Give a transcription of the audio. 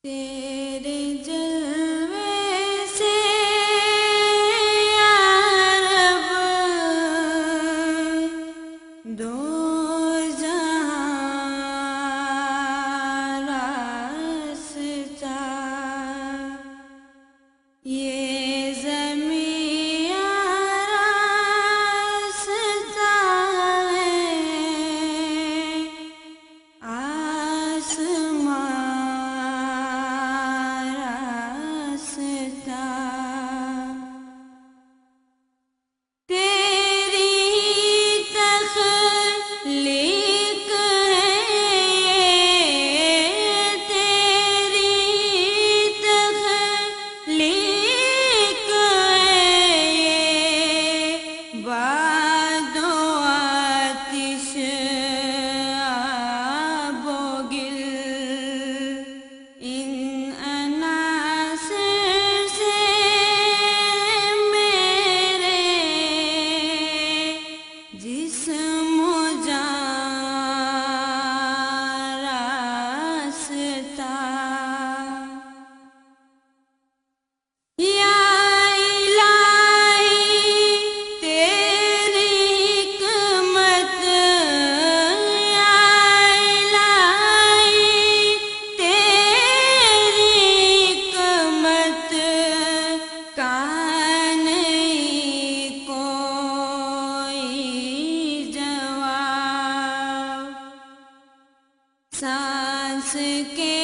تیرے جلوے سے یا رب دو جہاں راستہ، یہ زمین راستہ ہے، آسمان راستہ، تیری تخلیق ہے، تیری تخلیق ہے، باد و آتش آب و گل، ان عناصر سے میرے جسم و جان راستہ، یا الہی تیری حکمت، یا الہی تیری حکمت کا نہیں کوئی جواب، سانس کے